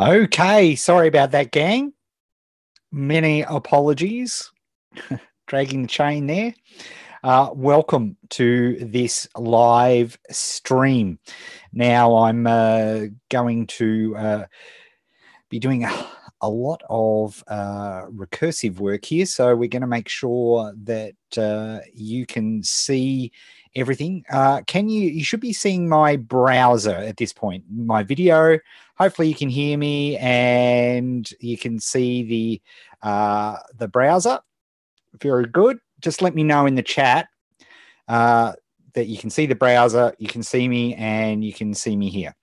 Okay, sorry about that, gang. Many apologies. Dragging the chain there. Welcome to this live stream. Now, I'm going to be doing a lot of recursive work here. So we're going to make sure that you can see everything. You should be seeing my browser at this point, my video. Hopefully you can hear me and you can see the browser. Very good. Just let me know in the chat that you can see the browser, you can see me, and you can see me here.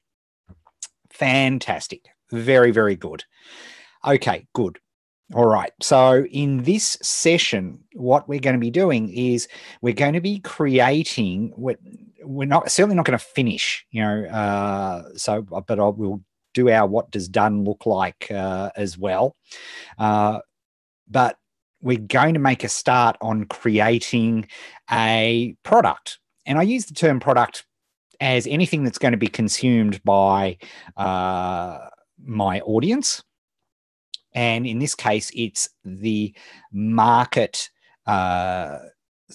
Fantastic. Very, very good. Okay, good. All right. So in this session, what we're going to be doing is we're going to be creating. We're not certainly not going to finish, but we'll do our what does done look like as well. But we're going to make a start on creating a product, and I use the term product as anything that's going to be consumed by my audience. And in this case, it's the market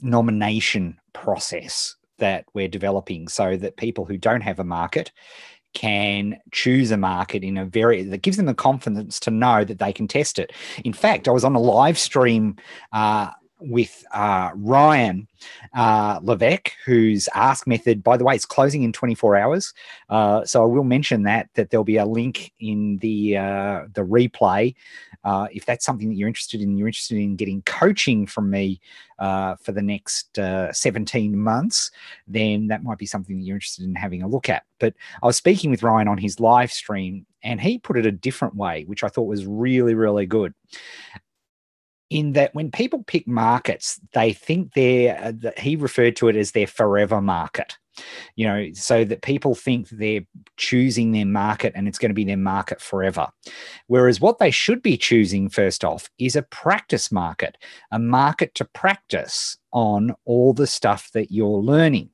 nomination process that we're developing so that people who don't have a market can choose a market that gives them the confidence to know that they can test it. In fact, I was on a live stream with Ryan Levesque, whose Ask method, by the way, is closing in 24 hours. So I will mention that there'll be a link in the replay. If that's something that you're interested in getting coaching from me for the next 17 months, then that might be something that you're interested in having a look at. But I was speaking with Ryan on his live stream, and he put it a different way, which I thought was really, really good. In that when people pick markets, they think he referred to it as their forever market, so that people think they're choosing their market and it's going to be their market forever. Whereas what they should be choosing first off is a practice market, a market to practice on all the stuff that you're learning.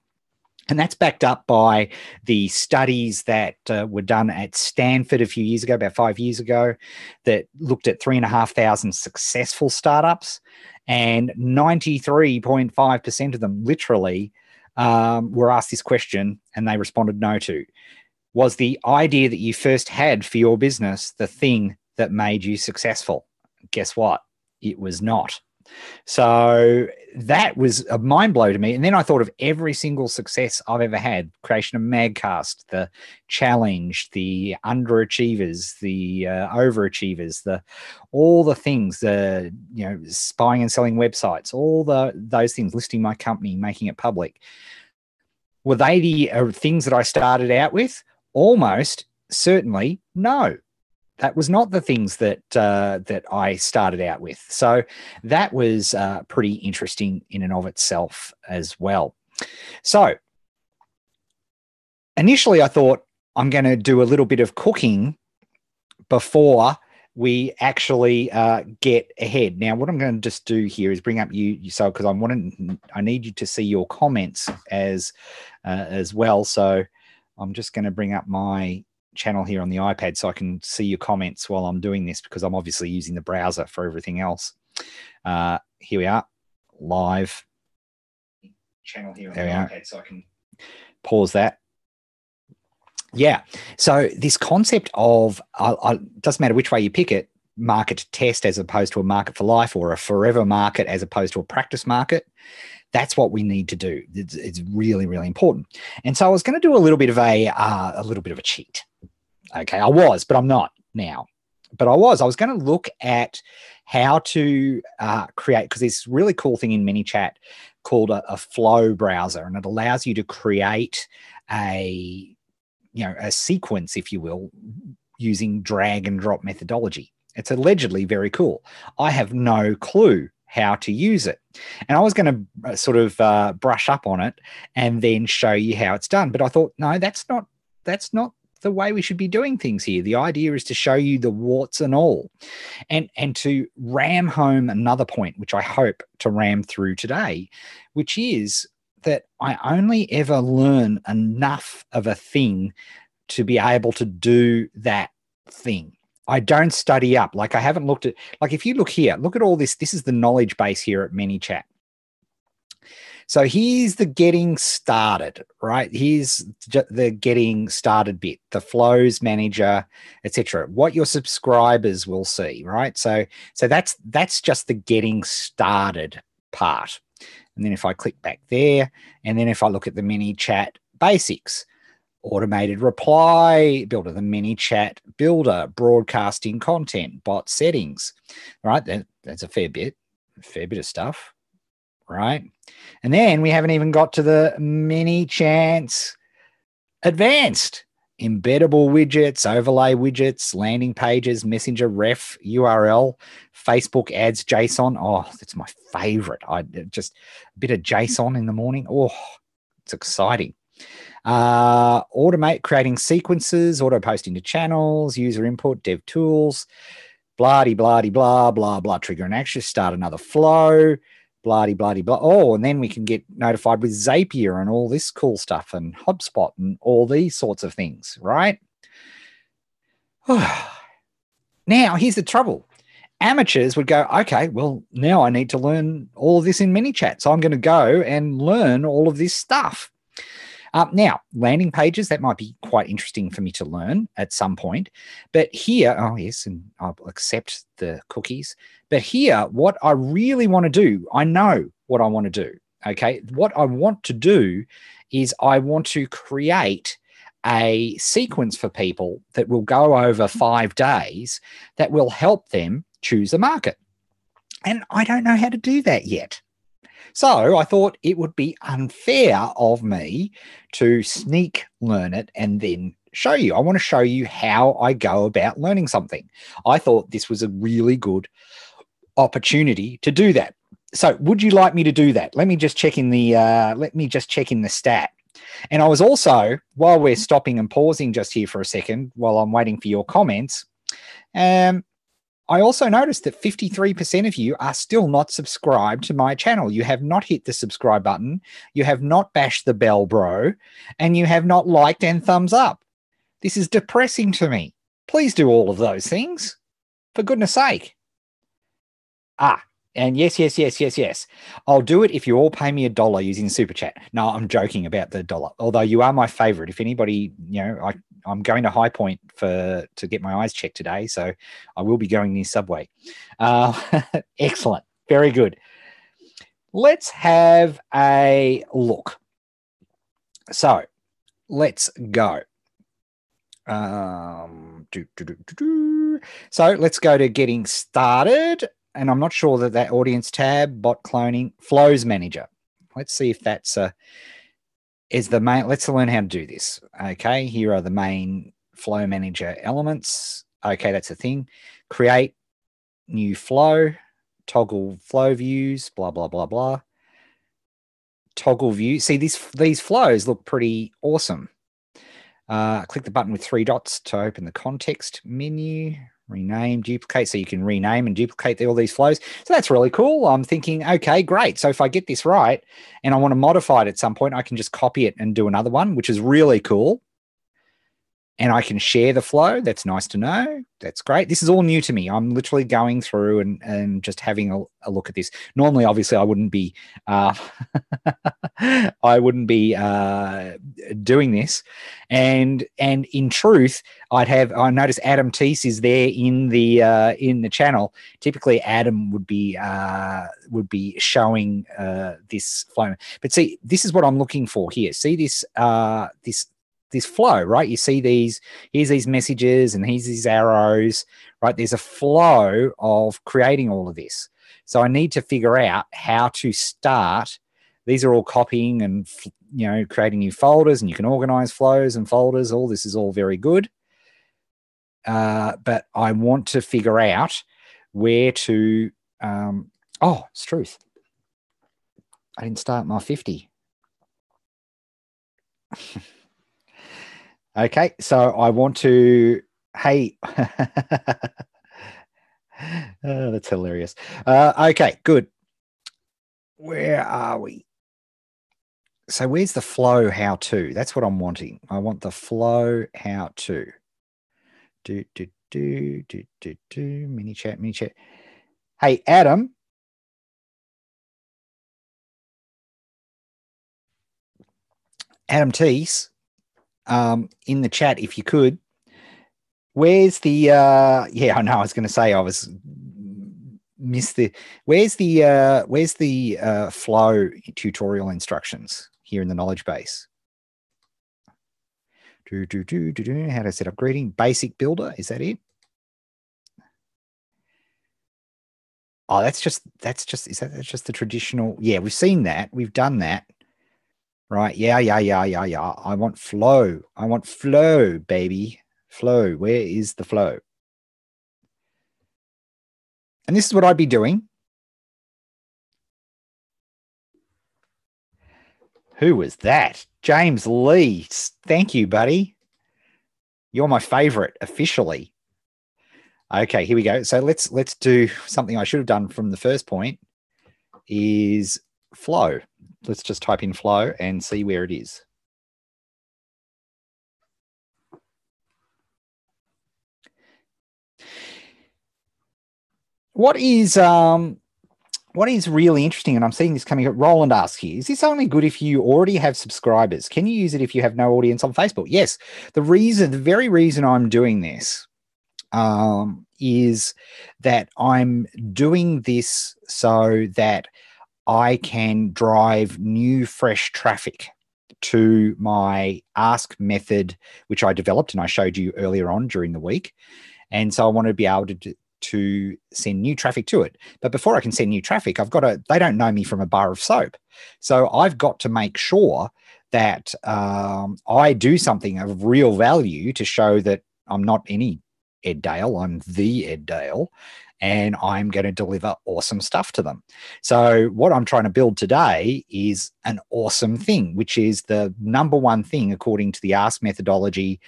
And that's backed up by the studies that were done at Stanford a few years ago, about 5 years ago, that looked at 3,500 successful startups, and 93.5% of them literally were asked this question and they responded no to. Was the idea that you first had for your business the thing that made you successful? Guess what? It was not. So that was a mind blow to me. And then I thought of every single success I've ever had: creation of Magcast, the challenge, the underachievers, the overachievers, all the things, spying and selling websites, all those things, listing my company, making it public. Were they the things that I started out with? Almost certainly no. That was not the things that I started out with. So that was pretty interesting in and of itself as well. So initially I thought I'm going to do a little bit of cooking before we actually get ahead. Now, what I'm going to just do here is bring up because I need you to see your comments as well. So I'm just going to bring up my channel here on the iPad so I can see your comments while I'm doing this, because I'm obviously using the browser for everything else. Here we are, live channel here on the iPad, so I can pause that. Yeah, so this concept of doesn't matter which way you pick it, market to test as opposed to a market for life, or a forever market as opposed to a practice market. That's what we need to do. It's really, really important. And so I was going to do a little bit of a cheat. Okay, I was, but I'm not now. But I was going to look at how to create, because there's this really cool thing in ManyChat called a flow browser, and it allows you to create a sequence, if you will, using drag and drop methodology. It's allegedly very cool. I have no clue how to use it. And I was going to sort of brush up on it and then show you how it's done. But I thought, no, that's not the way we should be doing things here. The idea is to show you the warts and all, and to ram home another point, which I hope to ram through today, which is that I only ever learn enough of a thing to be able to do that thing. I don't study up. Like I haven't looked at, like if you look here, look at all this. This is the knowledge base here at ManyChat. So here's the getting started, right? Here's the getting started bit, the flows manager, etc. What your subscribers will see, right? So that's just the getting started part. And then if I click back there, and then if I look at the ManyChat basics, automated reply builder, the ManyChat builder, broadcasting content, bot settings, right? That's a fair bit of stuff, right? And then we haven't even got to the ManyChat advanced, embeddable widgets, overlay widgets, landing pages, messenger ref, URL, Facebook ads, JSON. Oh, that's my favorite. I just a bit of JSON in the morning. Oh, it's exciting. Automate creating sequences, auto posting to channels, user input, dev tools, blah blah blah blah blah, trigger an action, start another flow, blah blah blah. Oh, and then we can get notified with Zapier and all this cool stuff, and HubSpot and all these sorts of things, right? Now here's the trouble. Amateurs would go, okay, well, now I need to learn all of this in ManyChat, so I'm going to go and learn all of this stuff. Now, landing pages, that might be quite interesting for me to learn at some point. But here, oh, yes, and I'll accept the cookies. But here, what I really want to do, I know what I want to do, okay? What I want to do is I want to create a sequence for people that will go over 5 days that will help them choose a market. And I don't know how to do that yet. So I thought it would be unfair of me to sneak learn it and then show you. I want to show you how I go about learning something. I thought this was a really good opportunity to do that. So would you like me to do that? Let me just check in the stat. And I was also, while we're stopping and pausing just here for a second, while I'm waiting for your comments, I also noticed that 53% of you are still not subscribed to my channel. You have not hit the subscribe button. You have not bashed the bell, bro. And you have not liked and thumbs up. This is depressing to me. Please do all of those things. For goodness sake. And yes. I'll do it if you all pay me $1 using Super Chat. No, I'm joking about the dollar. Although you are my favorite. If anybody, I'm going to High Point to get my eyes checked today, so I will be going near Subway. Excellent. Very good. Let's have a look. So let's go. So let's go to getting started. And I'm not sure that audience tab, bot cloning, flows manager. Let's see if that's is the main. Let's learn how to do this. Okay, here are the main flow manager elements. Okay, that's a thing. Create new flow, toggle flow views, blah, blah, blah, blah. Toggle view. See, these flows look pretty awesome. Click the button with 3 dots to open the context menu. Rename, duplicate, so you can rename and duplicate all these flows. So that's really cool. I'm thinking, okay, great. So if I get this right and I want to modify it at some point, I can just copy it and do another one, which is really cool. And I can share the flow. That's nice to know. That's great. This is all new to me. I'm literally going through and just having a look at this. Normally, obviously, I wouldn't be doing this. And in truth, I noticed Adam Teese is there in the channel. Typically, Adam would be showing this flow. But see, this is what I'm looking for here. See this flow, right? You see here's these messages and here's these arrows, right? There's a flow of creating all of this. So I need to figure out how to start. These are all copying and, creating new folders, and you can organize flows and folders. All this is all very good. But I want to figure out where to, it's truth. I didn't start my 50. Okay, so I want to, hey, oh, that's hilarious. Okay, good. Where are we? So where's the flow how-to? That's what I'm wanting. I want the flow how-to. Mini chat. Hey, Adam. Adam Teese, in the chat, if you could, where's the yeah, I know, I was going to say, I was missed the, where's the flow tutorial instructions here in the knowledge base? How to set up greeting, basic builder, is that it? Oh, that's just that's just the traditional. Yeah, we've seen that, we've done that. Right. Yeah. I want flow, baby. Flow. Where is the flow? And this is what I'd be doing. Who was that? James Lee. Thank you, buddy. You're my favorite officially. Okay, here we go. So let's do something I should have done from the first point is flow. Let's just type in flow and see where it is. What is really interesting, and I'm seeing this coming up, Roland asks here, is this only good if you already have subscribers? Can you use it if you have no audience on Facebook? Yes. The very reason I'm doing this is that I'm doing this so that I can drive new, fresh traffic to my Ask method, which I developed and I showed you earlier on during the week. And so I want to be able to send new traffic to it. But before I can send new traffic, they don't know me from a bar of soap. So I've got to make sure that I do something of real value to show that I'm not any Ed Dale, I'm the Ed Dale, and I'm going to deliver awesome stuff to them. So what I'm trying to build today is an awesome thing, which is the number one thing, according to the Ask methodology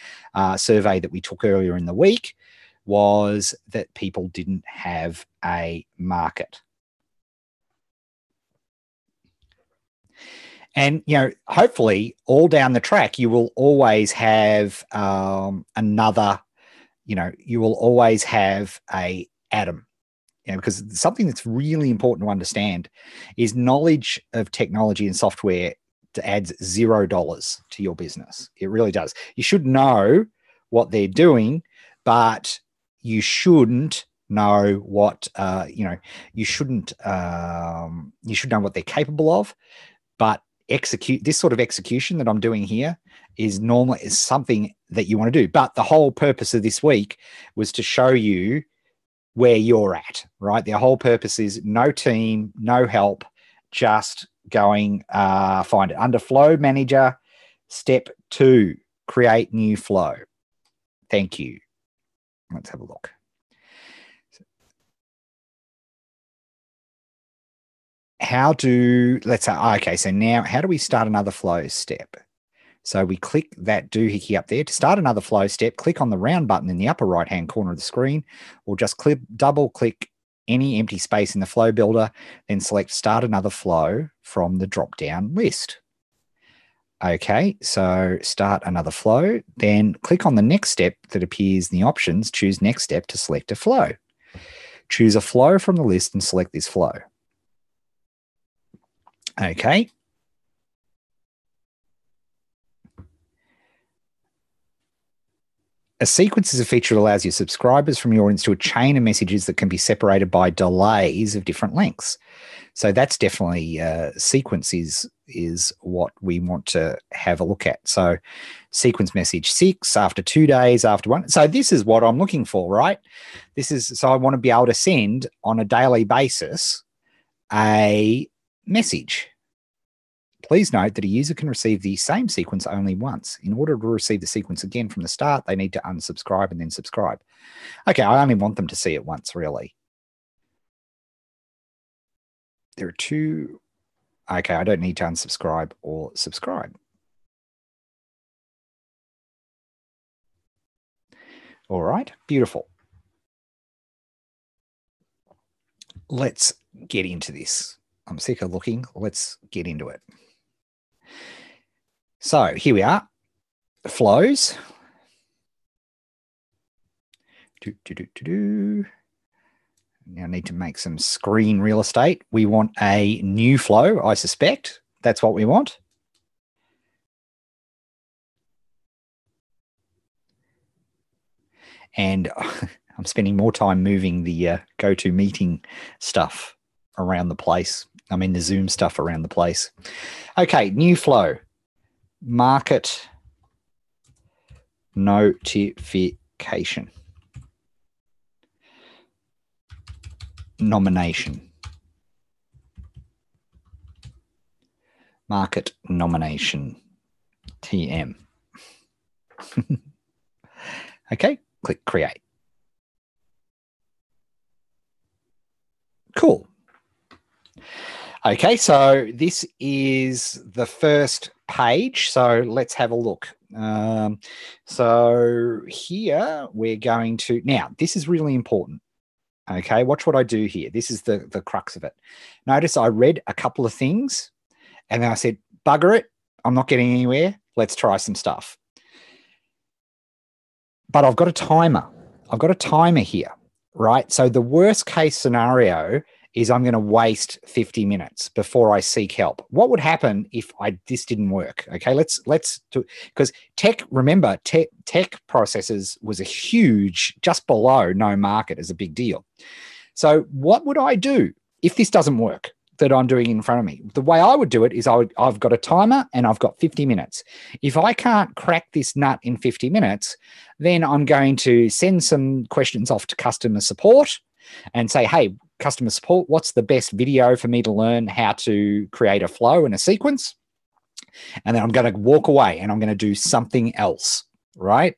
survey that we took earlier in the week, was that people didn't have a market. And, hopefully all down the track, you will always have you will always have a Adam, because something that's really important to understand is knowledge of technology and software adds $0 to your business. It really does. You should know what they're doing, but you shouldn't know what you should know what they're capable of. But this sort of execution that I'm doing here is something that you want to do. But the whole purpose of this week was to show you where you're at, right? The whole purpose is no team, no help, just going find it. Under Flow Manager, step 2, create new flow. Thank you. Let's have a look. Okay, so now how do we start another flow step? So we click that doohickey up there. To start another flow step, click on the round button in the upper right-hand corner of the screen, or just double-click any empty space in the flow builder, then select Start Another Flow from the drop-down list. Okay, so start another flow, then click on the next step that appears in the options, choose Next Step to select a flow. Choose a flow from the list and select this flow. Okay. A sequence is a feature that allows your subscribers from your audience to a chain of messages that can be separated by delays of different lengths. So that's definitely sequence is what we want to have a look at. So sequence message 6, after 2 days, after 1. So this is what I'm looking for, right? So I want to be able to send on a daily basis a message. Please note that a user can receive the same sequence only once. In order to receive the sequence again from the start, they need to unsubscribe and then subscribe. Okay, I only want them to see it once, really. There are 2. Okay, I don't need to unsubscribe or subscribe. All right, beautiful. Let's get into this. I'm sick of looking. Let's get into it. So here we are, flows. Now I need to make some screen real estate. We want a new flow, I suspect. That's what we want. And I'm spending more time moving the GoToMeeting stuff around the place. I mean, the Zoom stuff around the place. Okay, new flow. Market notification. Nomination. Market nomination. TM. Okay, click create. Cool. Okay, so this is the first page. So let's have a look. So here we're going to, now this is really important. Okay, watch what I do here. This is the crux of it. Notice I read a couple of things and then I said, bugger it, I'm not getting anywhere. Let's try some stuff. But I've got a timer. I've got a timer here, right? So the worst case scenario is I'm going to waste 50 minutes before I seek help. What would happen if this didn't work? Okay, let's do, because remember, tech processors was a huge, just below no market is a big deal. So what would I do if this doesn't work that I'm doing in front of me? The way I would do it is I've got a timer and I've got 50 minutes. If I can't crack this nut in 50 minutes, then I'm going to send some questions off to customer support and say, hey, customer support, what's the best video for me to learn how to create a flow and a sequence? And then I'm going to walk away and I'm going to do something else, right?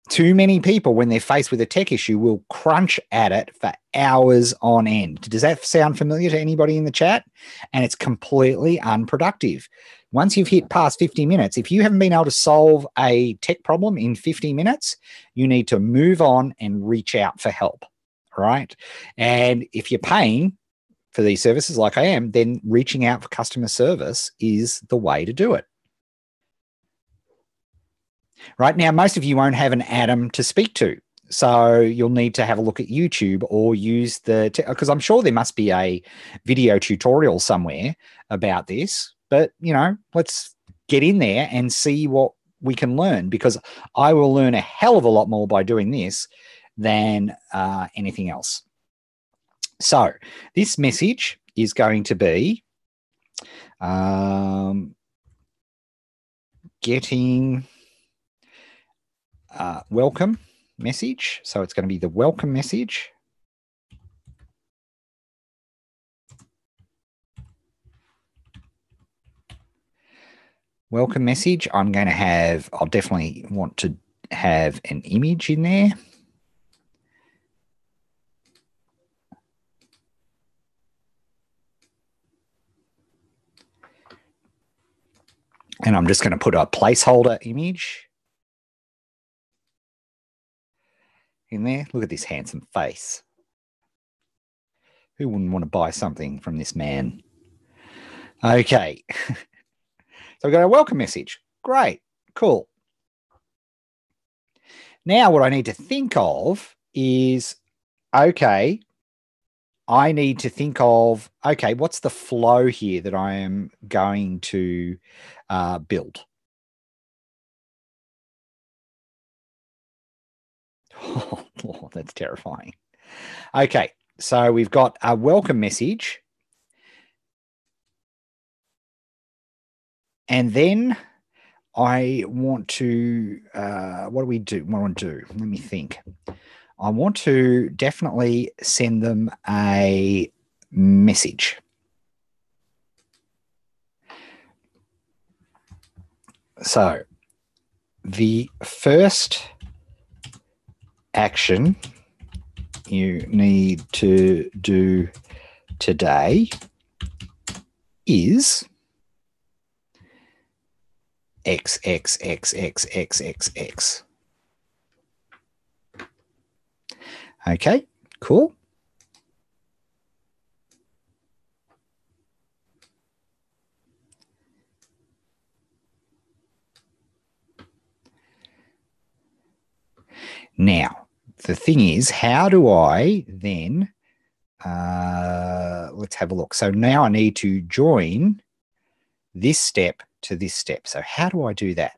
Too many people, when they're faced with a tech issue, will crunch at it for hours on end. Does that sound familiar to anybody in the chat? And it's completely unproductive. Once you've hit past 50 minutes, if you haven't been able to solve a tech problem in 50 minutes, you need to move on and reach out for help, right? And if you're paying for these services like I am, then reaching out for customer service is the way to do it. Right now, most of you won't have an Adam to speak to. So you'll need to have a look at YouTube or use because I'm sure there must be a video tutorial somewhere about this, but let's get in there and see what we can learn, because I will learn a hell of a lot more by doing this than anything else. So this message is going to be getting welcome message. So it's going to be the welcome message. Welcome message. I'll definitely want to have an image in there. And I'm just going to put a placeholder image in there. Look at this handsome face. Who wouldn't want to buy something from this man? Okay. So we've got a welcome message. Great. Cool. Now what I need to think of is, okay, I need to think of, okay, what's the flow here that I am going to build? Oh, that's terrifying. Okay, so we've got a welcome message. And then I want to, what do we do? What do I want to do? Let me think. I want to definitely send them a message. So the first action you need to do today is XXXXXXX. Okay, cool. Now, the thing is, how do I then, let's have a look. So now I need to join this step to this step. So how do I do that?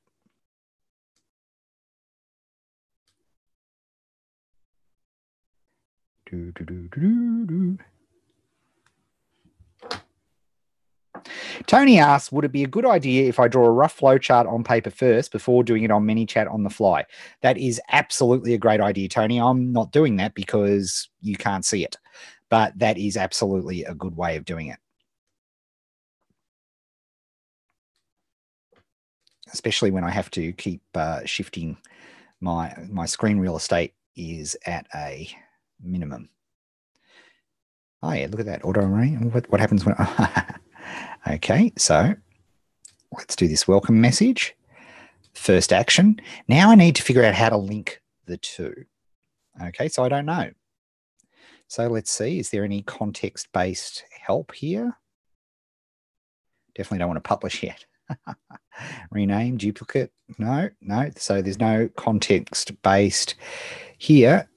Tony asks, would it be a good idea if I draw a rough flowchart on paper first before doing it on ManyChat on the fly? That is absolutely a great idea, Tony. I'm not doing that because you can't see it, but that is absolutely a good way of doing it. Especially when I have to keep shifting my screen real estate is at a minimum. Oh yeah, look at that auto array. What happens when? Okay, so let's do this welcome message. First action. Now I need to figure out how to link the two. Okay, so I don't know. So let's see. Is there any context-based help here? Definitely don't want to publish yet. Rename, duplicate. No. So there's no context-based here.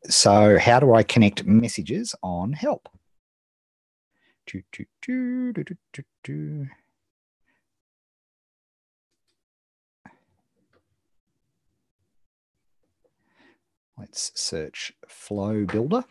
So how do I connect messages on help? Let's search Flow Builder.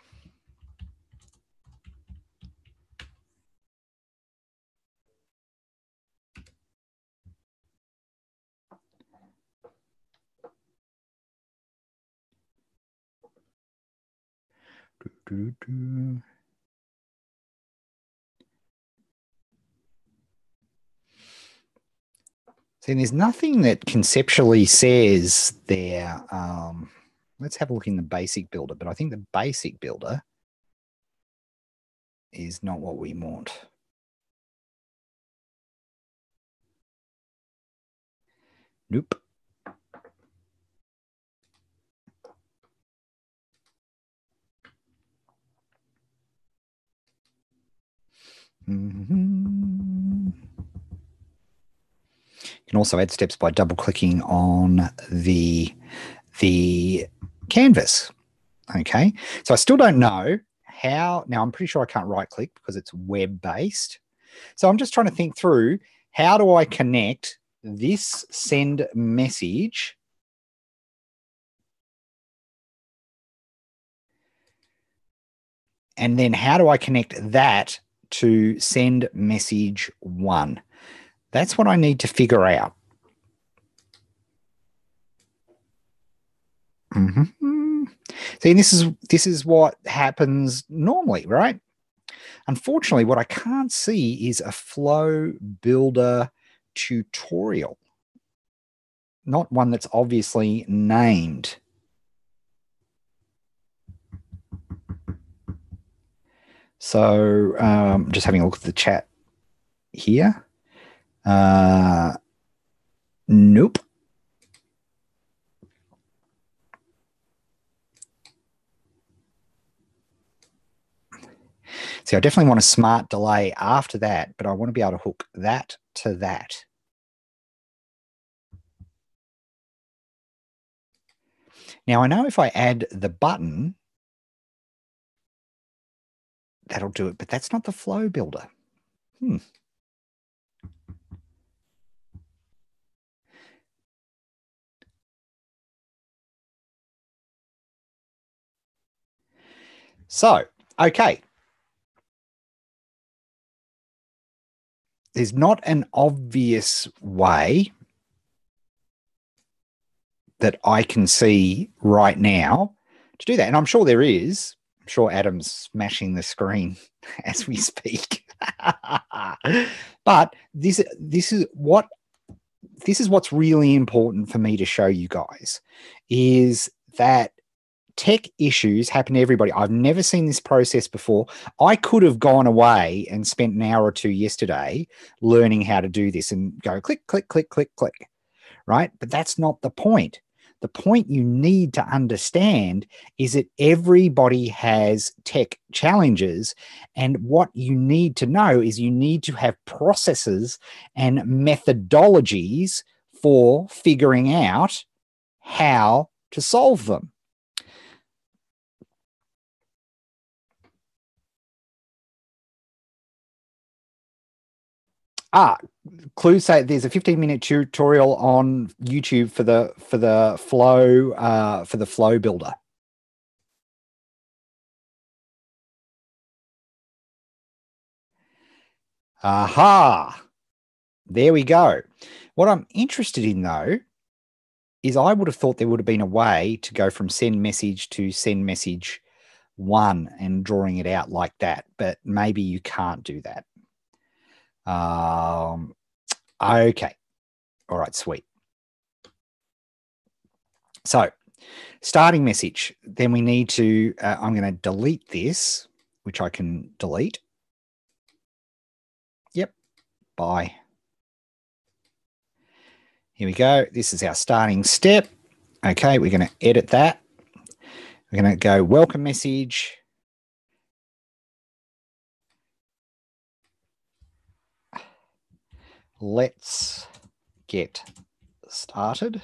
See, there's nothing that conceptually says there. Let's have a look in the basic builder, but I think the basic builder is not what we want. Nope. You can also add steps by double-clicking on the canvas. Okay, so I still don't know how. Now, I'm pretty sure I can't right-click because it's web-based. So I'm just trying to think through, how do I connect this send message and then how do I connect that to send message 1? That's what I need to figure out. See, this is what happens normally, right? Unfortunately, what I can't see is a flow builder tutorial, not one that's obviously named. So just having a look at the chat here. Nope. See, I definitely want a smart delay after that, but I want to be able to hook that to that. Now, I know if I add the button, that'll do it, but that's not the flow builder. So, okay. There's not an obvious way that I can see right now to do that. And I'm sure there is. I'm sure Adam's smashing the screen as we speak. But this is what's really important for me to show you guys, is that tech issues happen to everybody. I've never seen this process before. I could have gone away and spent an hour or two yesterday learning how to do this and go click, click, click, click, click, right? But that's not the point. The point you need to understand is that everybody has tech challenges. And what you need to know is you need to have processes and methodologies for figuring out how to solve them. Clue say there's a 15-minute tutorial on YouTube for the flow builder. Aha. There we go. What I'm interested in, though, is I would have thought there would have been a way to go from send message to send message 1 and drawing it out like that, but maybe you can't do that. Okay. All right, sweet. So starting message, then we need to, I'm going to delete this, which I can delete. Yep. Bye. Here we go. This is our starting step. Okay, we're going to edit that. We're going to go welcome message. Let's get started.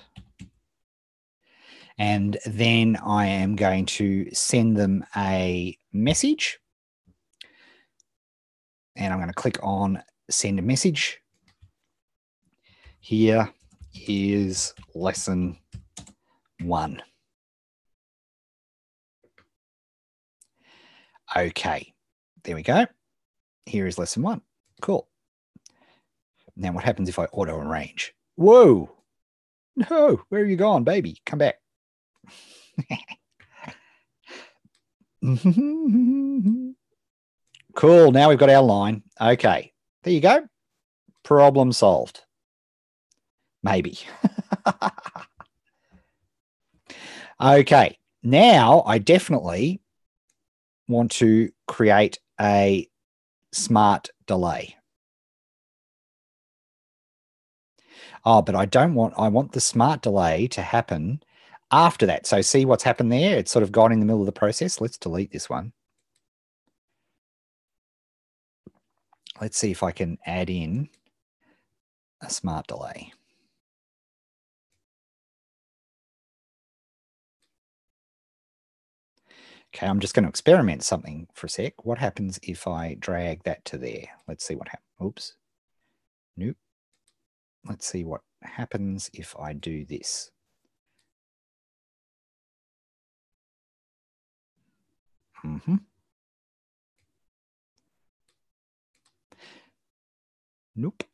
And then I am going to send them a message. And I'm going to click on send a message. Here is lesson 1. Okay, there we go. Here is lesson 1. Cool. Now what happens if I auto arrange? Whoa. No, where have you gone, baby? Come back. Cool. Now we've got our line. Okay. There you go. Problem solved. Maybe. Okay. Now I definitely want to create a smart delay. Oh, but I don't want, I want the smart delay to happen after that. So see what's happened there? It's sort of gone in the middle of the process. Let's delete this one. Let's see if I can add in a smart delay. Okay, I'm just going to experiment something for a sec. What happens if I drag that to there? Let's see what happens. Oops. Nope. Let's see what happens if I do this. Nope.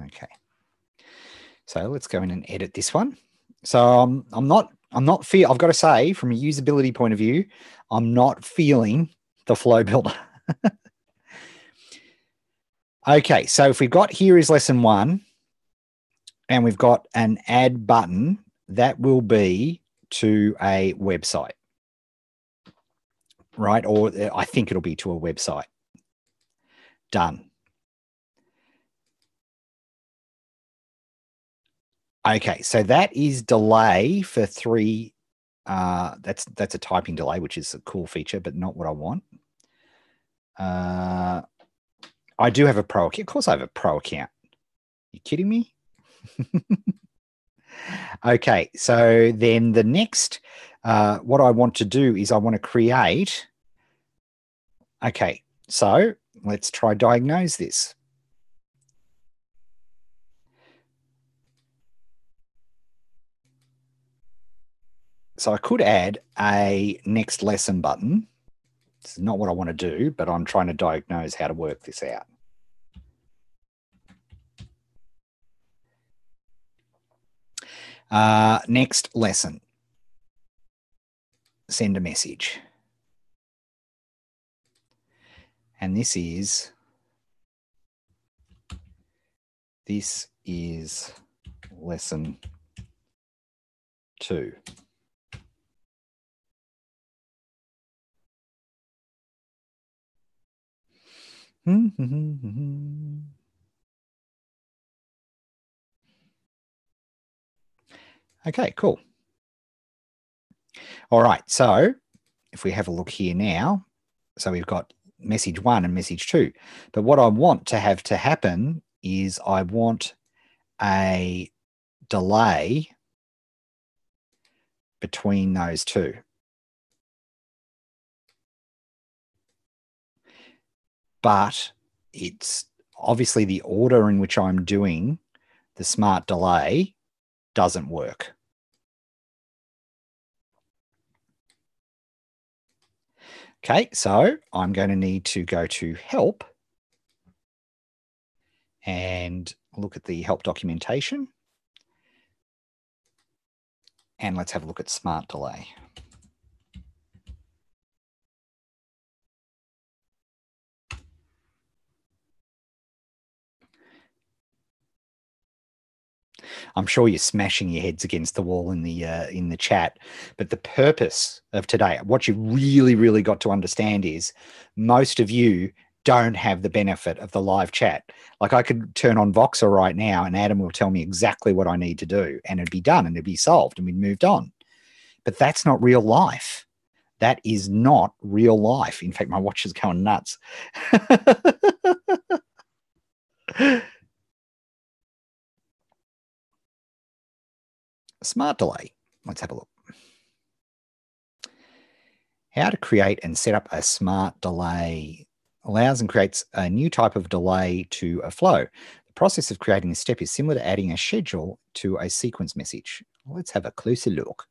Okay. So let's go in and edit this one. So I've got to say, from a usability point of view, I'm not feeling the flow builder. Okay, so if we've got here is lesson 1 and we've got an add button, that will be to a website, right? Or I think it'll be to a website. Done. Okay, so that is delay for 3. That's a typing delay, which is a cool feature, but not what I want. I do have a pro account. Of course I have a pro account. You kidding me? Okay, so then the next, what I want to do is I want to create. Okay, so let's try diagnose this. So I could add a next lesson button. This is not what I want to do, but I'm trying to diagnose how to work this out. Next lesson. Send a message. And this is lesson 2. Okay, cool. All right, so if we have a look here now, so we've got message 1 and message 2. But what I want to have to happen is I want a delay between those two. But it's obviously the order in which I'm doing the smart delay doesn't work. Okay, so I'm going to need to go to help and look at the help documentation. And let's have a look at smart delay. I'm sure you're smashing your heads against the wall in the chat, but the purpose of today, what you really got to understand is most of you don't have the benefit of the live chat. Like I could turn on Voxer right now and Adam will tell me exactly what I need to do and it'd be done and it'd be solved and we'd moved on. But that's not real life. That is not real life. In fact, my watch is going nuts. Smart delay. Let's have a look. How to create and set up a smart delay allows and creates a new type of delay to a flow. The process of creating a step is similar to adding a schedule to a sequence message. Let's have a closer look.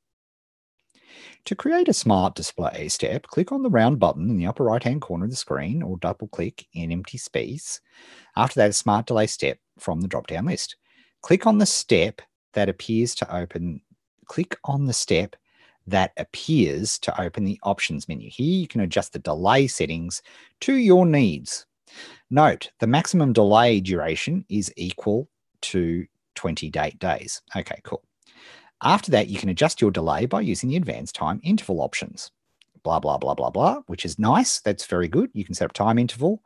To create a smart display step, click on the round button in the upper right-hand corner of the screen or double-click in empty space. After that, a smart delay step from the drop-down list. Click on the step that appears to open. Click on the step that appears to open the options menu. Here you can adjust the delay settings to your needs. Note, the maximum delay duration is equal to 28 days. Okay, cool. After that, you can adjust your delay by using the advanced time interval options. Blah, blah, blah, blah, blah, which is nice. That's very good. You can set up time interval.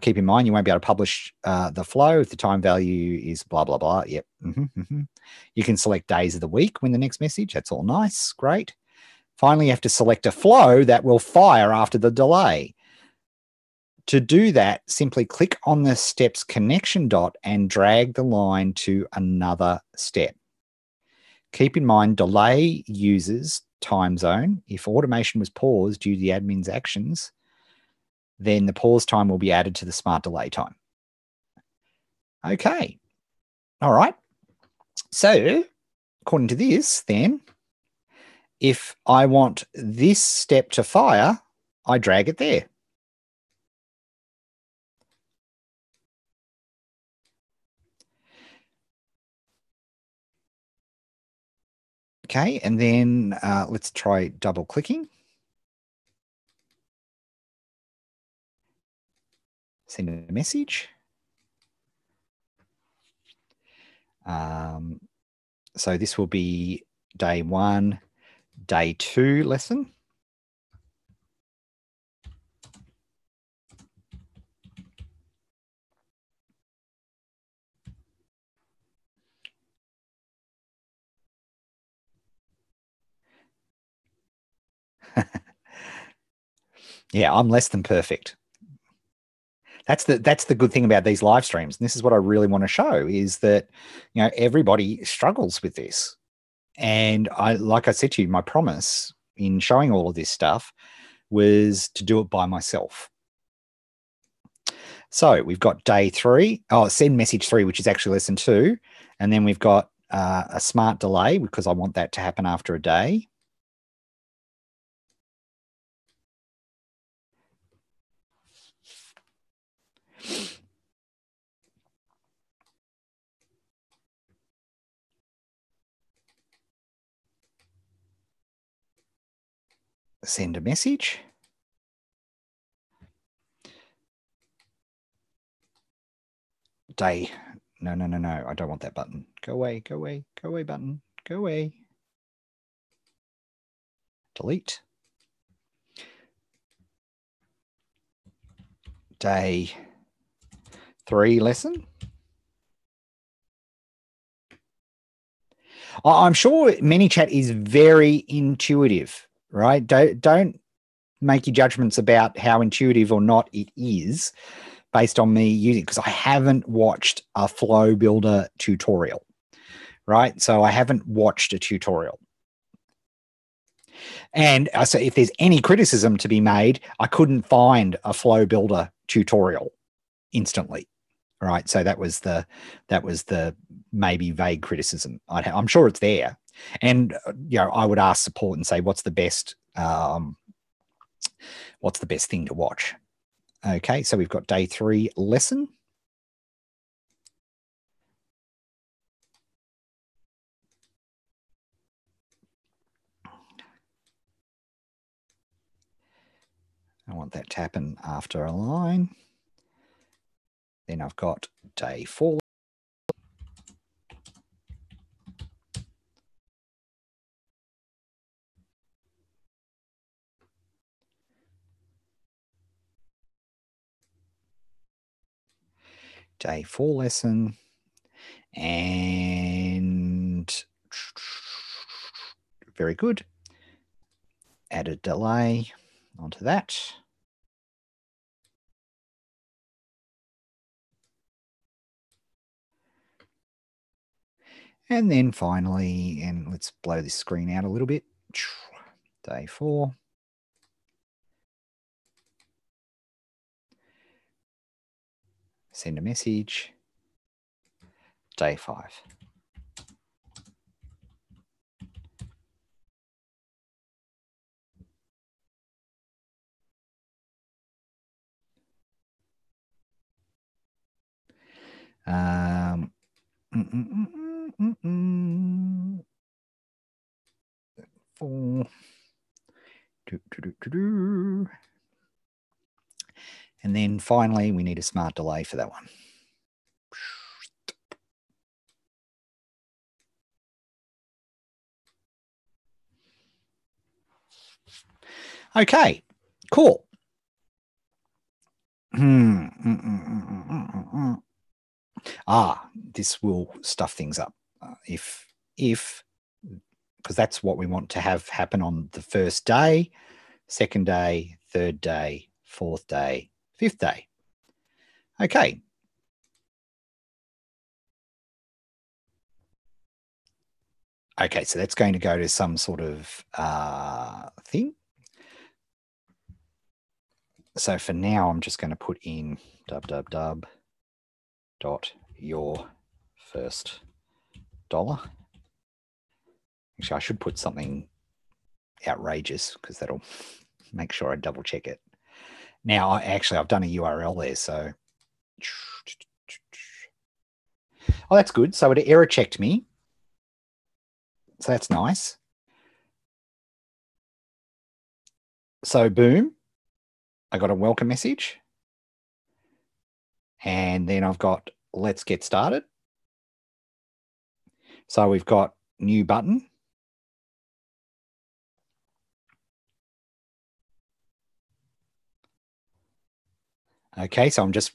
Keep in mind, you won't be able to publish the flow if the time value is blah, blah, blah. Yep. You can select days of the week when the next message. That's all nice. Great. Finally, you have to select a flow that will fire after the delay. To do that, simply click on the step's connection dot and drag the line to another step. Keep in mind, delay uses time zone. If automation was paused due to the admin's actions, then the pause time will be added to the smart delay time. Okay. All right. So according to this, then, if I want this step to fire, I drag it there. Okay, and then let's try double clicking. Send a message. So this will be day 1, day 2 lesson. Yeah, I'm less than perfect. That's the good thing about these live streams. And this is what I really want to show is that, you know, everybody struggles with this. And like I said to you, my promise in showing all of this stuff was to do it by myself. So we've got day 3. Oh, send message 3, which is actually lesson 2. And then we've got a smart delay because I want that to happen after a day. Send a message. Day. No. I don't want that button. Go away, go away, go away button. Go away. Delete. Day 3 lesson. I'm sure ManyChat is very intuitive, right? Don't make your judgments about how intuitive or not it is, based on me using, because I haven't watched a flow builder tutorial, right? So I haven't watched a tutorial. And so if there's any criticism to be made, I couldn't find a flow builder tutorial instantly. Right. So that was the maybe vague criticism. I'm sure it's there. And I would ask support and say, what's the best thing to watch? Okay, so we've got day 3 lesson. I want that to happen after a line. Then I've got day 4. Day 4 lesson. And very good. Add a delay onto that. And then finally, and let's blow this screen out a little bit. Day 4. Send a message. Day 5. Four. And then finally, we need a smart delay for that one. Okay, cool. This will stuff things up. If because that's what we want to have happen on the first day, second day, third day, fourth day, fifth day. Okay. Okay, so that's going to go to some sort of thing. So for now, I'm just going to put in $your first $. Actually, I should put something outrageous because that'll make sure I double check it. Now, I've done a URL there, so. Oh, that's good. So it error checked me. So that's nice. So boom, I got a welcome message. And then I've got let's get started. So we've got new button. Okay, so I'm just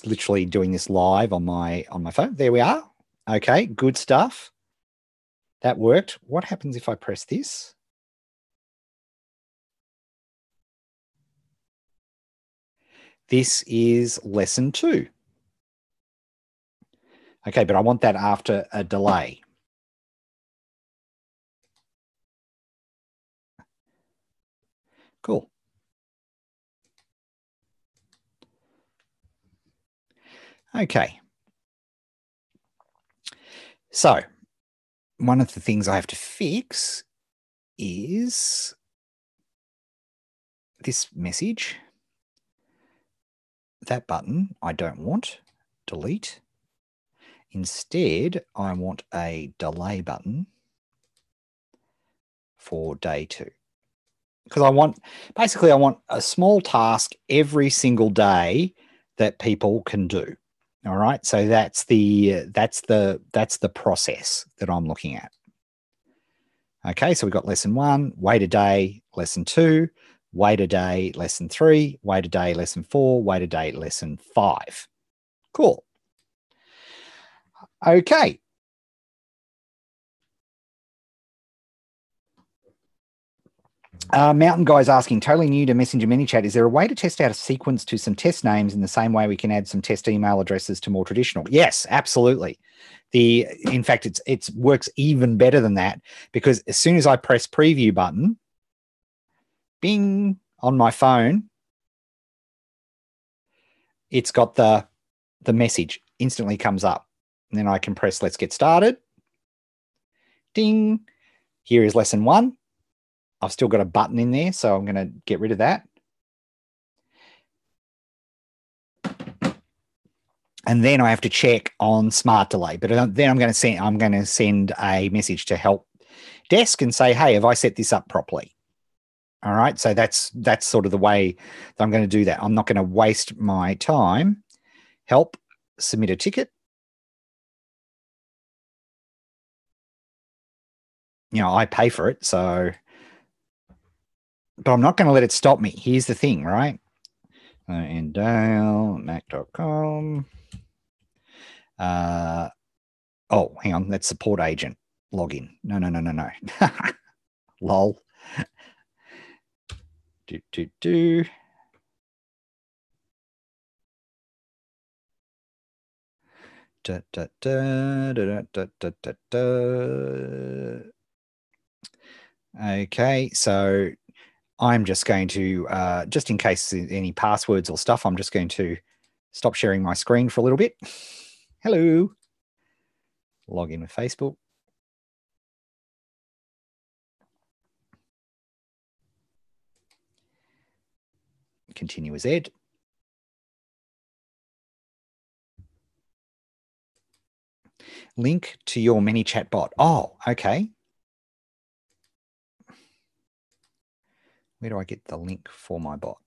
literally doing this live on my phone. There we are. Okay, good stuff. That worked. What happens if I press this? This is lesson 2. Okay, but I want that after a delay. Cool. Okay. So one of the things I have to fix is this message. That button I don't want. Delete. Instead, I want a delay button for day 2. Because I want a small task every single day that people can do. All right. So that's the process that I'm looking at. Okay, so we've got lesson 1, wait a day, lesson 2, wait a day, lesson 3, wait a day, lesson 4, wait a day, lesson 5. Cool. Okay. Mountain Guy's asking, totally new to Messenger ManyChat, is there a way to test out a sequence to some test names in the same way we can add some test email addresses to more traditional? Yes, absolutely. In fact, it works even better than that, because as soon as I press preview button, bing, on my phone, it's got the message instantly comes up. And then I can press let's get started. Ding. Here is lesson 1. I've still got a button in there, so I'm going to get rid of that. And then I have to check on Smart Delay. But then I'm going to send a message to Help Desk and say, hey, have I set this up properly? All right. So that's sort of the way that I'm going to do that. I'm not going to waste my time. Help, submit a ticket. You know, I pay for it, so, but I'm not going to let it stop me. Here's the thing, right? And Dale, mac.com. Oh, hang on. That's support agent login. No. Lol. Do. Okay, so I'm just going to, just in case any passwords or stuff, I'm just going to stop sharing my screen for a little bit. Hello. Log in with Facebook. Continue as Ed. Link to your ManyChat bot. Oh, okay. Where do I get the link for my bot?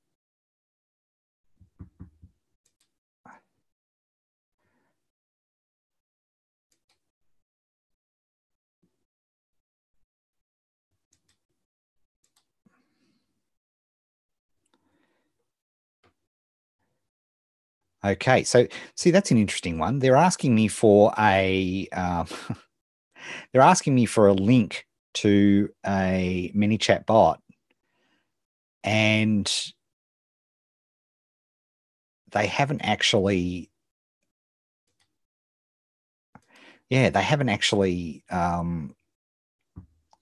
Okay, so see, that's an interesting one. They're asking me for a they're asking me for a link to a ManyChat bot, and they haven't actually, they haven't actually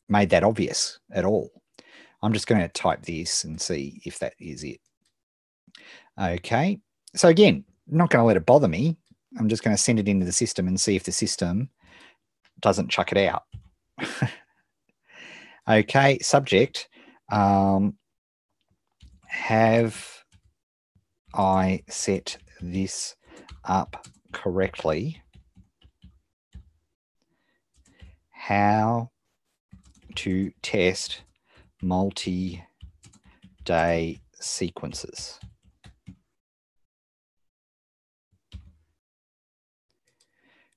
made that obvious at all. I'm just going to type this and see if that is it. Okay, so again, I'm not going to let it bother me. I'm just going to send it into the system and see if the system doesn't chuck it out. Okay, subject. Have I set this up correctly? How to test multi-day sequences.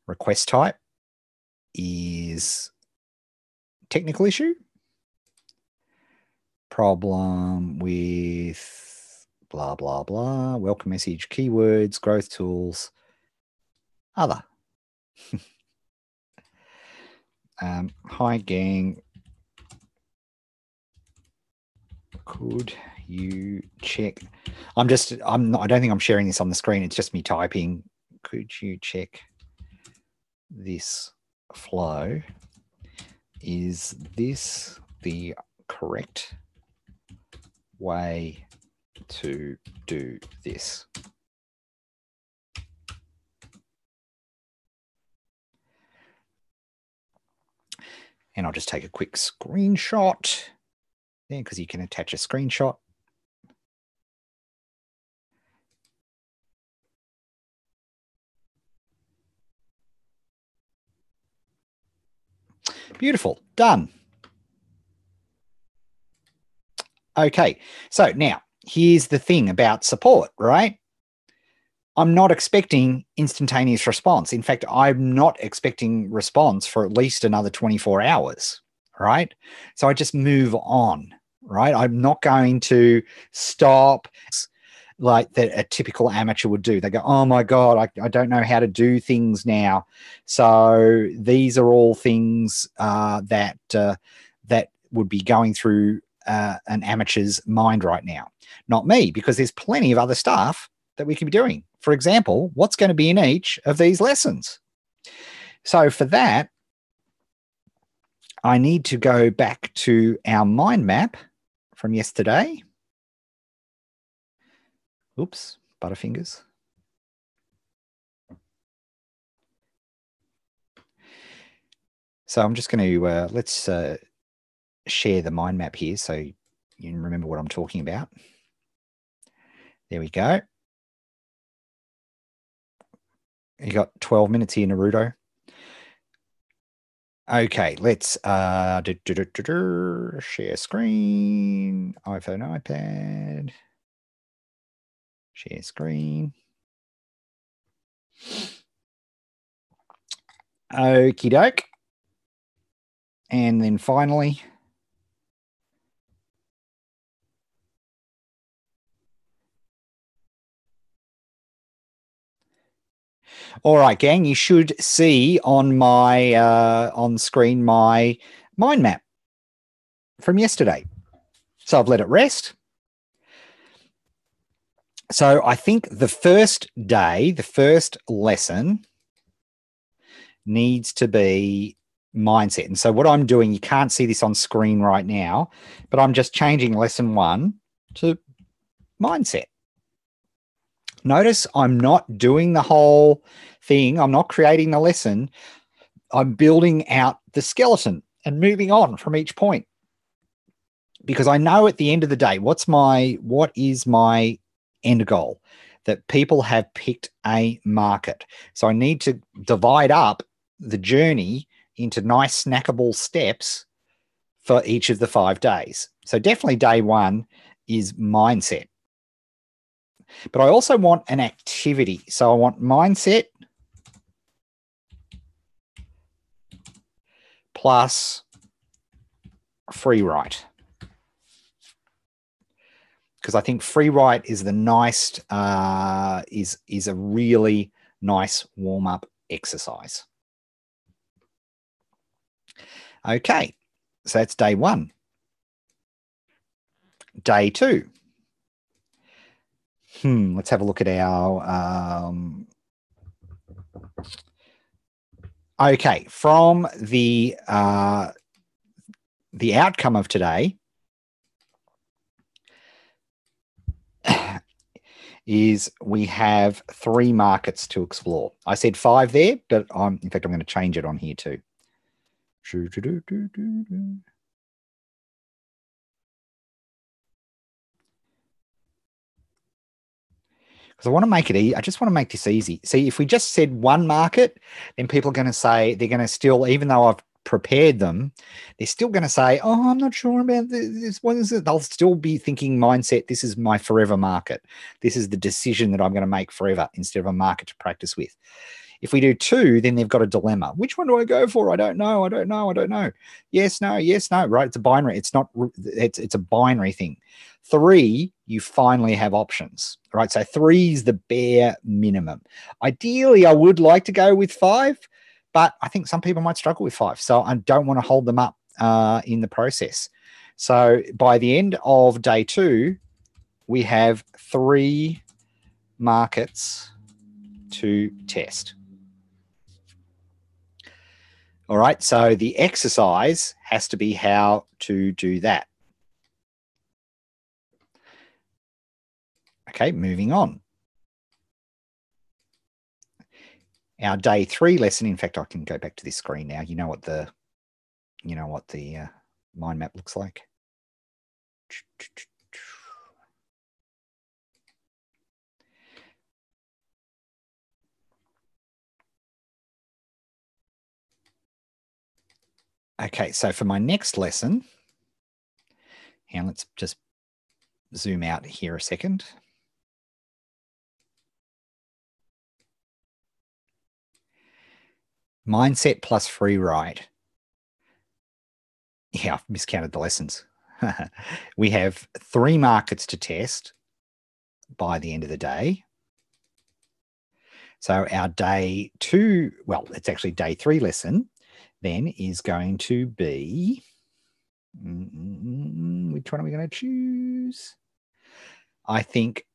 Request type is technical issue. Problem with blah, blah, blah. Welcome message, keywords, growth tools, other. Hi, gang. Could you check? I don't think I'm sharing this on the screen. It's just me typing. Could you check this flow? Is this the correct way to do this? And I'll just take a quick screenshot there, because you can attach a screenshot. Beautiful. Done. Okay. So now here's the thing about support, right? I'm not expecting instantaneous response. In fact, I'm not expecting response for at least another 24 hours, right? So I just move on, right? I'm not going to stop like that a typical amateur would do. They go, oh my God, I don't know how to do things now. So these are all things that would be going through an amateur's mind right now. Not me, because there's plenty of other stuff that we could be doing. For example, what's going to be in each of these lessons? So for that, I need to go back to our mind map from yesterday. Oops, butterfingers. So I'm just going to, let's share the mind map here so you can remember what I'm talking about. There we go. You got 12 minutes here, Naruto. Okay, let's share screen, iPhone, iPad, share screen. Okie doke. And then finally, all right, gang, you should see on my on screen my mind map from yesterday. So I've let it rest. So I think the first day, the first lesson needs to be mindset. And so what I'm doing, you can't see this on screen right now, but I'm just changing lesson 1 to mindset. Notice I'm not doing the whole thing. I'm not creating the lesson. I'm building out the skeleton and moving on from each point, because I know at the end of the day, what is my end goal? That people have picked a market. So I need to divide up the journey into nice snackable steps for each of the 5 days. So definitely day 1 is mindset. But I also want an activity. So I want mindset plus free write. Because I think free write is the nice, is a really nice warm-up exercise. Okay, so that's day 1. Day 2. Let's have a look at our... okay, from the outcome of today is we have 3 markets to explore. I said 5 there, but in fact, I'm going to change it on here too. Because I want to make it easy. I just want to make this easy. See, if we just said 1 market, then people are going to say, they're going to still, even though I've prepared them, they're still going to say, oh, I'm not sure about this. What is it? They'll still be thinking mindset, this is my forever market. This is the decision that I'm going to make forever instead of a market to practice with. If we do 2, then they've got a dilemma. Which one do I go for? I don't know. I don't know. I don't know. Yes, no, right? It's a binary. It's not, it's a binary thing. 3, you finally have options, right? So 3 is the bare minimum. Ideally, I would like to go with 5, but I think some people might struggle with 5. So I don't want to hold them up in the process. So by the end of day 2, we have 3 markets to test. All right, so the exercise has to be how to do that. Okay, moving on. Our day 3 lesson, in fact, I can go back to this screen now. You know what the mind map looks like. Okay, so for my next lesson, and let's just zoom out here a second. Mindset plus free ride. Yeah, I've miscounted the lessons. We have 3 markets to test by the end of the day. So our day 2, well, it's actually day 3 lesson then is going to be, which which one are we going to choose? I think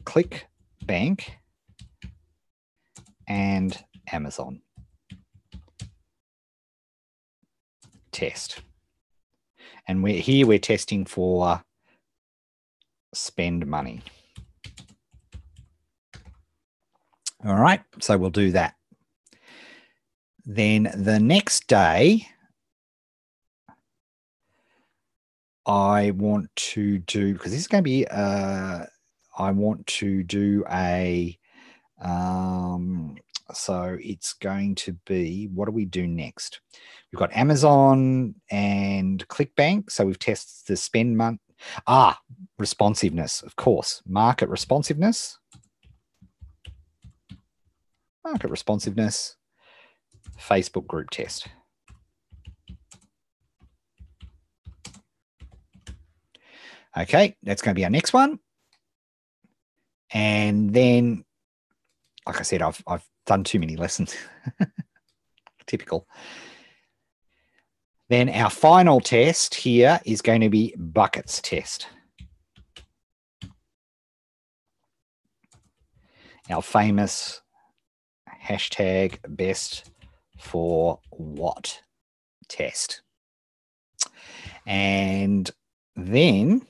ClickBank and Amazon. Test. And we're testing for spend money. All right, so we'll do that. Then the next day, I want to do, because this is going to be, I want to do a, so it's going to be, what do we do next? We've got Amazon and ClickBank. So we've tested the spend month. Responsiveness, of course. Market responsiveness. Market responsiveness. Facebook group test. Okay, that's going to be our next one. And then, like I said, I've done too many lessons. Typical. Then our final test here is going to be buckets test. Our famous hashtag best for what test. And then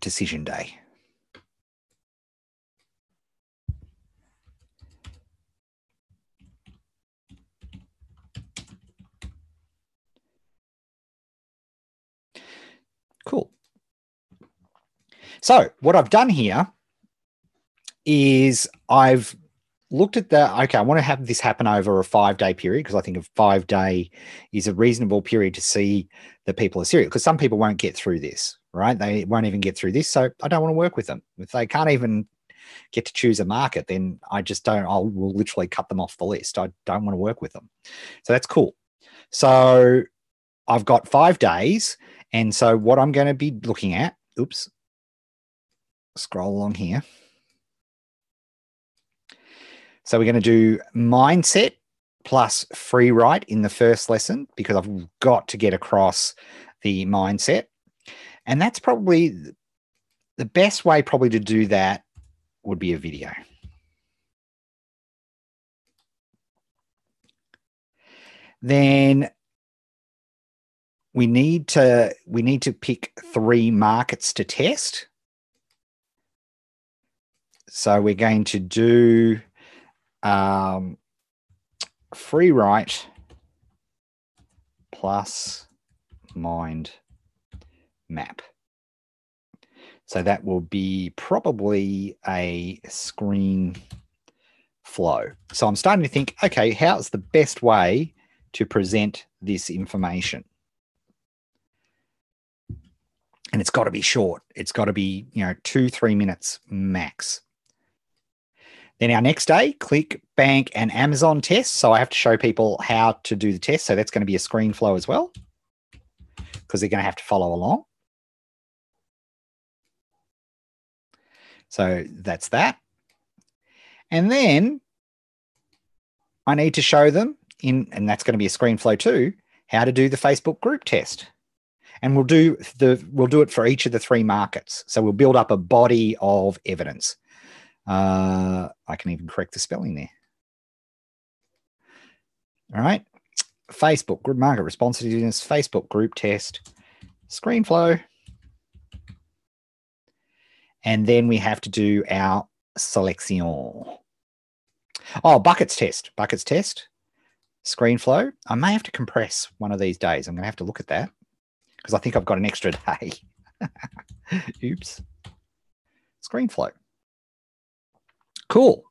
decision day. Cool. So what I've done here is I've looked at okay, I want to have this happen over a 5-day period because I think a 5-day is a reasonable period to see that people are serious, because some people won't get through this, right? They won't even get through this. So I don't want to work with them. If they can't even get to choose a market, then I just don't, we'll literally cut them off the list. I don't want to work with them. So that's cool. So I've got 5 days. And so what I'm going to be looking at, scroll along here. So we're going to do mindset plus free write in the first lesson, because I've got to get across the mindset. And that's probably the best way probably to do that would be a video. Then we need to pick 3 markets to test. So we're going to do free write plus mind map. So that will be probably a screen flow. So I'm starting to think, okay, how's the best way to present this information? And it's got to be short. It's got to be, 2-3 minutes max. Then our next day, ClickBank and Amazon test. So I have to show people how to do the test. So that's going to be a screen flow as well, because they're going to have to follow along. So that's that. And then I need to show them and that's going to be a screen flow too, how to do the Facebook group test. And we'll do it for each of the 3 markets. So we'll build up a body of evidence. I can even correct the spelling there. All right. Facebook group market responsiveness, Facebook group test, screen flow. And then we have to do our selection. Oh, buckets test, screen flow. I may have to compress one of these days. I'm going to have to look at that because I think I've got an extra day. Oops. Screen flow. Cool.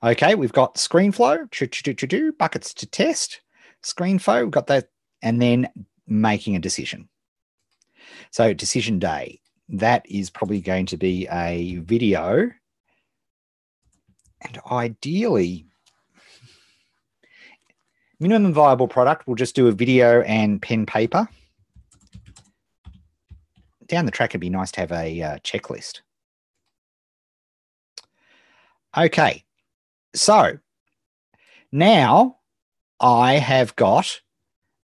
Okay, we've got screen flow, buckets to test, screen flow, we've got that, and then making a decision. So decision day, that is probably going to be a video. And ideally, minimum viable product, we'll just do a video and pen paper. Down the track, it'd be nice to have a checklist. Okay. So now I have got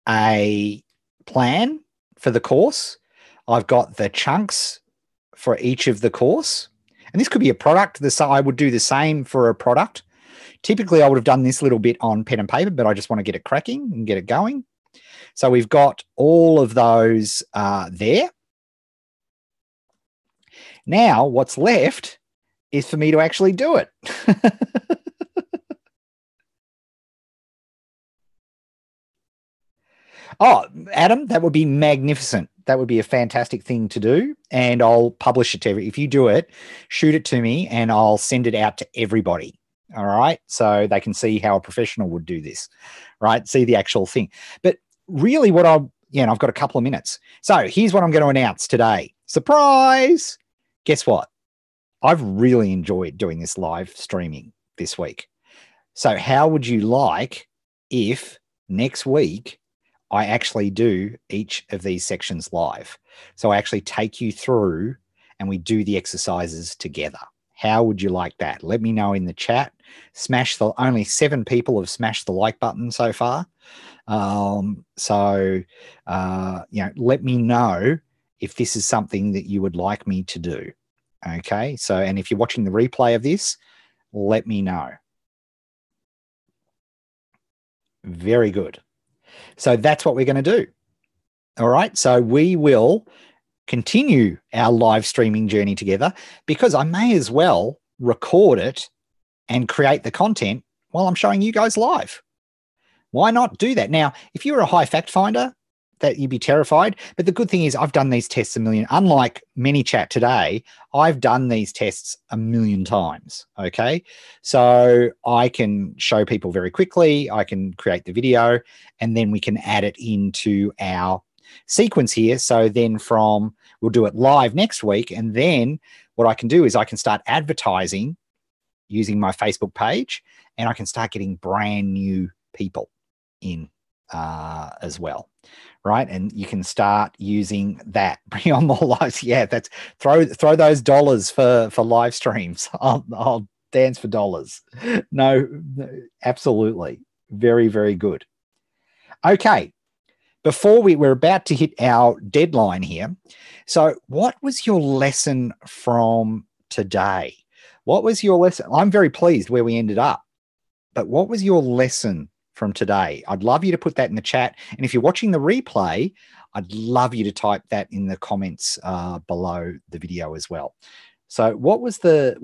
a plan for the course. I've got the chunks for each of the course. And this could be a product. I would do the same for a product. Typically, I would have done this little bit on pen and paper, but I just want to get it cracking and get it going. So we've got all of those there. Now, what's left is for me to actually do it. Oh, Adam, that would be magnificent. That would be a fantastic thing to do. And I'll publish it to if you do it, shoot it to me and I'll send it out to everybody. All right. So they can see how a professional would do this, right? See the actual thing. But really I've got a couple of minutes. So here's what I'm going to announce today. Surprise. Guess what? I've really enjoyed doing this live streaming this week. So how would you like if next week I actually do each of these sections live? So I actually take you through and we do the exercises together. How would you like that? Let me know in the chat. Only 7 people have smashed the like button so far. Let me know if this is something that you would like me to do. Okay. So, and if you're watching the replay of this, let me know. Very good. So that's what we're going to do. All right. So we will continue our live streaming journey together because I may as well record it and create the content while I'm showing you guys live. Why not do that? Now, if you were a high fact finder, that you'd be terrified. But the good thing is I've done these tests a million. Unlike ManyChat today, I've done these tests a million times. Okay. So I can show people very quickly. I can create the video and then we can add it into our sequence here. So then we'll do it live next week. And then what I can do is I can start advertising using my Facebook page and I can start getting brand new people in as well. Right. And you can start using that. Bring on more lives. Yeah, that's throw those dollars for live streams. I'll dance for dollars. No, absolutely. Very, very good. Okay. Before we're about to hit our deadline here. So what was your lesson from today? What was your lesson? I'm very pleased where we ended up, but what was your lesson from today? I'd love you to put that in the chat. And if you're watching the replay, I'd love you to type that in the comments below the video as well. So what was the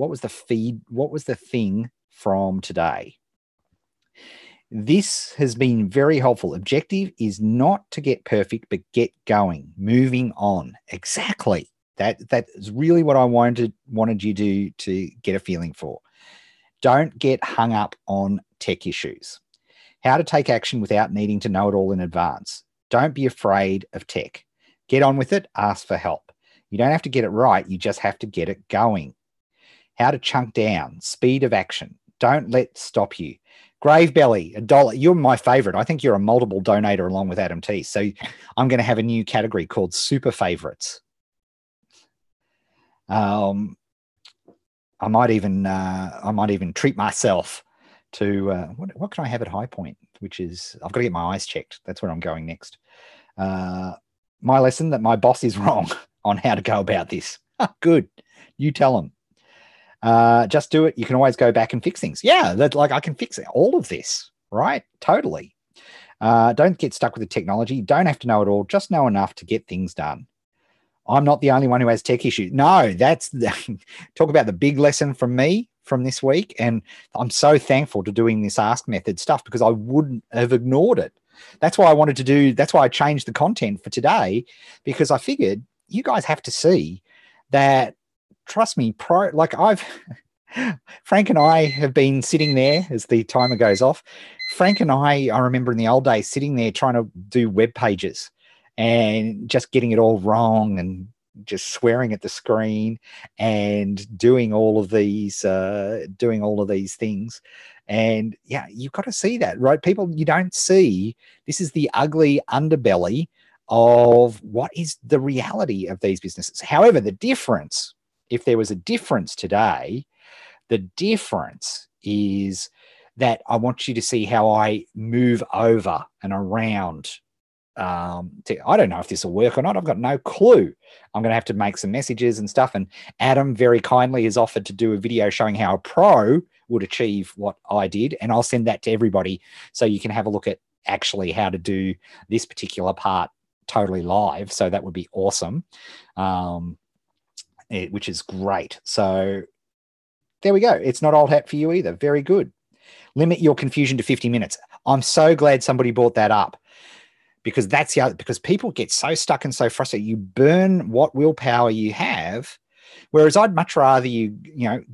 thing from today? This has been very helpful. Objective is not to get perfect, but get going, moving on. Exactly. That is really what I wanted you to get a feeling for. Don't get hung up on tech issues. How to take action without needing to know it all in advance. Don't be afraid of tech. Get on with it. Ask for help. You don't have to get it right. You just have to get it going. How to chunk down. Speed of action. Don't let it stop you. Grave Belly, $1. You're my favorite. I think you're a multiple donator along with Adam T. So I'm going to have a new category called Super Favorites. I might even treat myself to what can I have at High Point, which is I've got to get my eyes checked. That's where I'm going next. My lesson that my boss is wrong on how to go about this. Good. You tell him. Just do it. You can always go back and fix things. Yeah, I can fix all of this, right? Totally. Don't get stuck with the technology. Don't have to know it all. Just know enough to get things done. I'm not the only one who has tech issues. No, talk about the big lesson from me from this week. And I'm so thankful to doing this Ask Method stuff because I wouldn't have ignored it. That's why I changed the content for today, because I figured you guys have to see that, trust me, Frank and I have been sitting there as the timer goes off. Frank and I remember in the old days sitting there trying to do web pages and just getting it all wrong and just swearing at the screen and doing all of these things. And yeah, you've got to see that, right? People, you don't see, this is the ugly underbelly of what is the reality of these businesses. However, the difference, if there was a difference today, The difference is that I want you to see how I move over and around. I don't know if this will work or not. I've got no clue. I'm going to have to make some messages and stuff. And Adam very kindly has offered to do a video showing how a pro would achieve what I did. And I'll send that to everybody so you can have a look at actually how to do this particular part totally live. So that would be awesome, which is great. So there we go. It's not old hat for you either. Very good. Limit your confusion to 50 minutes. I'm so glad somebody brought that up, because that's the other, because people get so stuck and so frustrated. You burn what willpower you have. Whereas I'd much rather you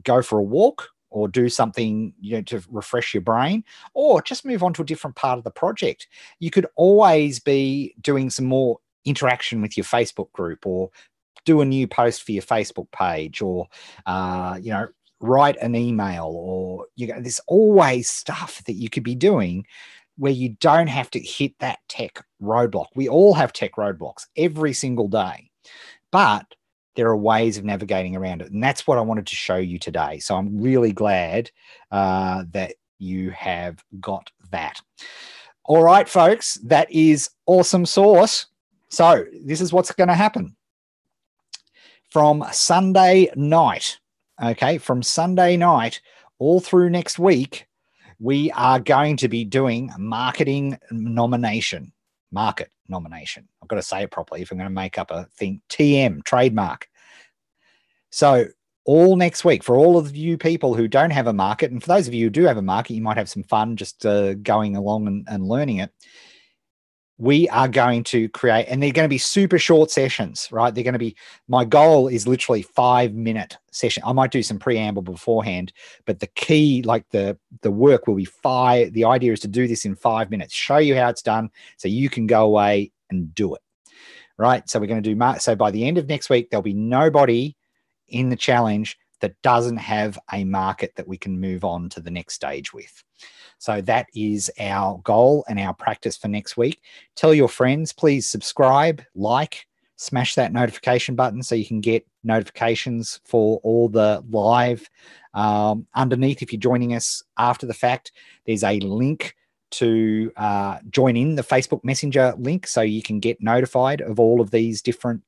go for a walk or do something, to refresh your brain, or just move on to a different part of the project. You could always be doing some more interaction with your Facebook group, or do a new post for your Facebook page, or, write an email, or, there's always stuff that you could be doing where you don't have to hit that tech roadblock. We all have tech roadblocks every single day, but there are ways of navigating around it. And that's what I wanted to show you today. So I'm really glad that you have got that. All right, folks, that is awesome sauce. So this is what's going to happen. From Sunday night, from Sunday night all through next week, we are going to be doing market nomination. I've got to say it properly if I'm going to make up a thing. TM, trademark. So all next week, for all of you people who don't have a market, and for those of you who do have a market, you might have some fun just going along and learning it. We are going to create, and they're going to be super short sessions, right? They're going to be, my goal is literally 5-minute session. I might do some preamble beforehand, but the key, like the work will be 5. The idea is to do this in 5 minutes, show you how it's done so you can go away and do it, right? So we're going to do, so by the end of next week, there'll be nobody in the challenge that doesn't have a market that we can move on to the next stage with. So that is our goal and our practice for next week. Tell your friends, please subscribe, like, smash that notification button so you can get notifications for all the live. Underneath, if you're joining us after the fact, there's a link to join in the Facebook Messenger link so you can get notified of all of these different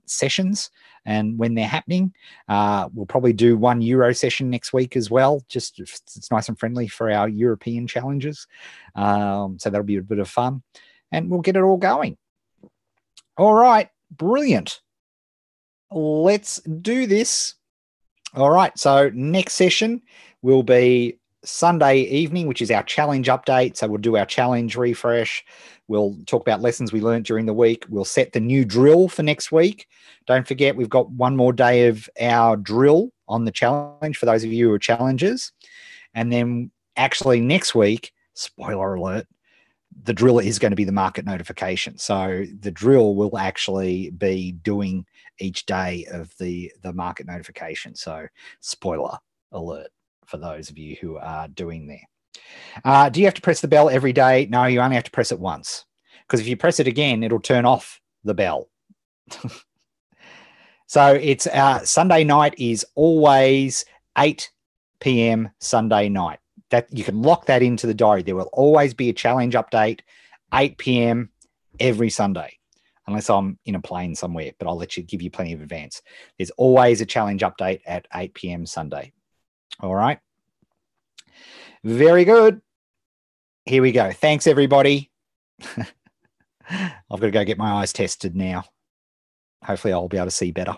sessions and when they're happening. We'll probably do one Euro session next week as well. Just it's nice and friendly for our European challenges. So that'll be a bit of fun, and we'll get it all going. All right, brilliant. Let's do this. All right, so next session will be Sunday evening, which is our challenge update. So we'll do our challenge refresh. We'll talk about lessons we learned during the week. We'll set the new drill for next week. Don't forget, we've got one more day of our drill on the challenge for those of you who are challengers. And then actually next week, spoiler alert, the drill is going to be the market notification. So the drill will actually be doing each day of the market notification. So spoiler alert for those of you who are doing there. Do you have to press the bell every day? No, you only have to press it once, because if you press it again, it'll turn off the bell. So it's Sunday night is always 8 p.m. Sunday night. That you can lock that into the diary. There will always be a challenge update, 8 p.m. every Sunday, unless I'm in a plane somewhere, but I'll give you plenty of advance. There's always a challenge update at 8 p.m. Sunday. All right. Very good. Here we go. Thanks, everybody. I've got to go get my eyes tested now. Hopefully I'll be able to see better.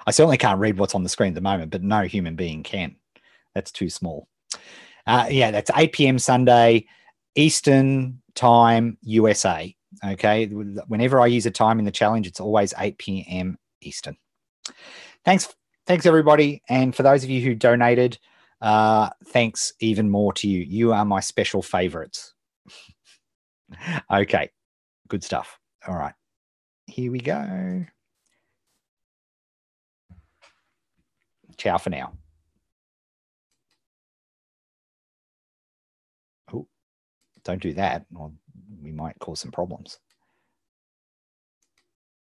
I certainly can't read what's on the screen at the moment, but no human being can. That's too small. Yeah, that's 8 p.m. Sunday, Eastern time, USA. Okay. Whenever I use a time in the challenge, it's always 8 p.m. Eastern. Thanks, everybody. And for those of you who donated, thanks even more to you. You are my special favorites. Okay. Good stuff. All right. Here we go. Ciao for now. Oh, don't do that, or we might cause some problems.